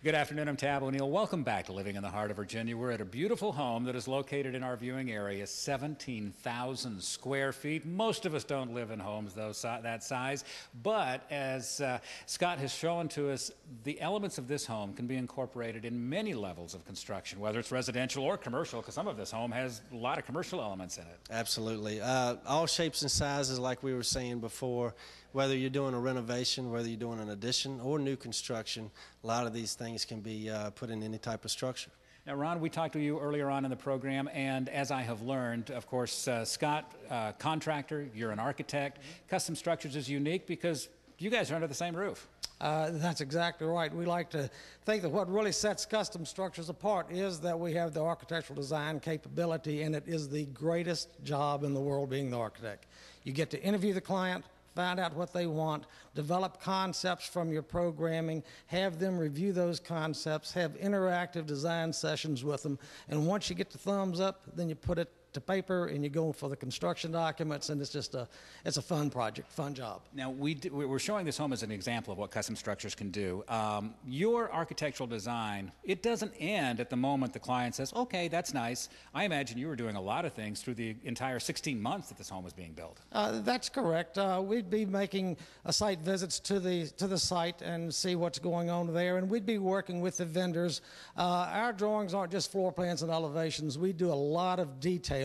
Good afternoon, I'm Tab O'Neill. Welcome back to Living in the Heart of Virginia. We're at a beautiful home that is located in our viewing area, 17,000 square feet. Most of us don't live in homes that size, but as Scott has shown to us, the elements of this home can be incorporated in many levels of construction, whether it's residential or commercial, because some of this home has a lot of commercial elements in it. Absolutely. All shapes and sizes, like we were saying before, whether you're doing a renovation, whether you're doing an addition or new construction, a lot of these things can be put in any type of structure. Now, Ron, we talked to you earlier on in the program, and as I have learned, of course, Scott, contractor, you're an architect. Custom Structures is unique because you guys are under the same roof. That's exactly right. We like to think that what really sets Custom Structures apart is that we have the architectural design capability, and it is the greatest job in the world being the architect. You get to interview the client, find out what they want, develop concepts from your programming, have them review those concepts, have interactive design sessions with them, and once you get the thumbs up, then you put it to paper and you go for the construction documents, and it's just it's a fun project, fun job. Now, we're showing this home as an example of what Custom Structures can do. Your architectural design, it doesn't end at the moment the client says, okay, that's nice. I imagine you were doing a lot of things through the entire 16 months that this home was being built. That's correct. We'd be making site visits to the site and see what's going on there, and we'd be working with the vendors. Our drawings aren't just floor plans and elevations. We do a lot of detailing,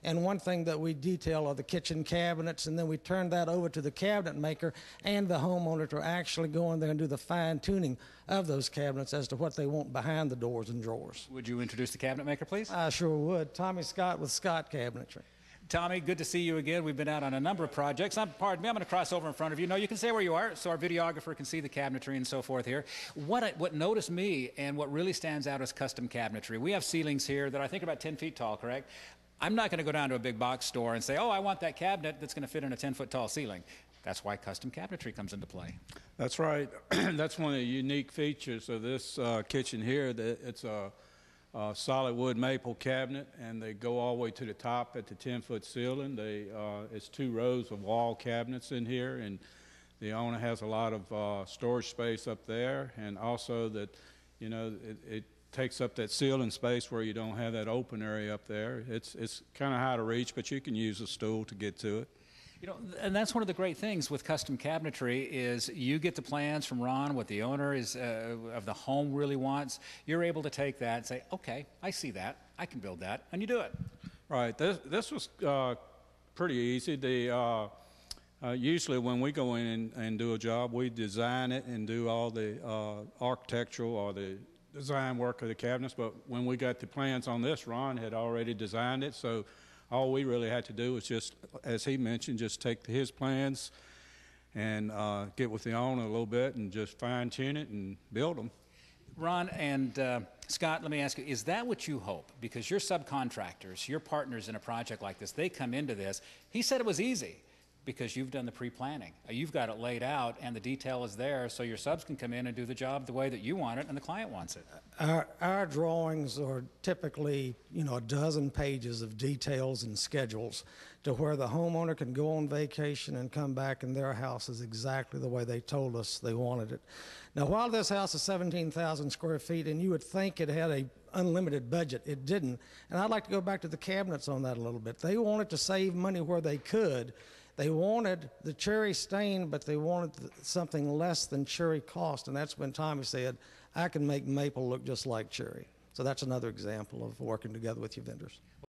and one thing that we detail are the kitchen cabinets, and then we turn that over to the cabinet maker and the homeowner to actually go in there and do the fine-tuning of those cabinets as to what they want behind the doors and drawers. Would you introduce the cabinet maker, please? I sure would. Tommy Scott with Scott Cabinetry. Tommy, good to see you again. We've been out on a number of projects. Pardon me, I'm going to cross over in front of you. No, you can stay where you are so our videographer can see the cabinetry and so forth here. What noticed me and what really stands out is custom cabinetry. We have ceilings here that I think are about 10 feet tall, correct? I'm not going to go down to a big box store and say, oh, I want that cabinet that's going to fit in a 10-foot tall ceiling. That's why custom cabinetry comes into play. That's right. That's one of the unique features of this kitchen here. That it's a solid wood maple cabinet, and they go all the way to the top at the 10-foot ceiling. It's 2 rows of wall cabinets in here, and the owner has a lot of storage space up there, and also that, you know, it takes up that ceiling space where you don't have that open area up there. It's kind of hard to reach, but you can use a stool to get to it. You know, and that's one of the great things with custom cabinetry is you get the plans from Ron, what the owner is of the home really wants. You're able to take that and say, okay, I see that, I can build that, and you do it. Right. This was pretty easy. Usually when we go in and do a job, we design it and do all the architectural or the design work of the cabinets, but when we got the plans on this, Ron had already designed it, so all we really had to do was just, as he mentioned, just take his plans and get with the owner a little bit and just fine-tune it and build them. Ron and Scott, let me ask you, is that what you hope? Because your subcontractors, your partners in a project like this, they come into this. He said it was easy because you've done the pre-planning. You've got it laid out and the detail is there so your subs can come in and do the job the way that you want it and the client wants it. Our drawings are typically, you know, a dozen pages of details and schedules to where the homeowner can go on vacation and come back and their house is exactly the way they told us they wanted it. Now, while this house is 17,000 square feet and you would think it had a unlimited budget, it didn't. And I'd like to go back to the cabinets on that a little bit. They wanted to save money where they could. They wanted the cherry stain, but they wanted something less than cherry cost, and that's when Tommy said, I can make maple look just like cherry. So that's another example of working together with your vendors.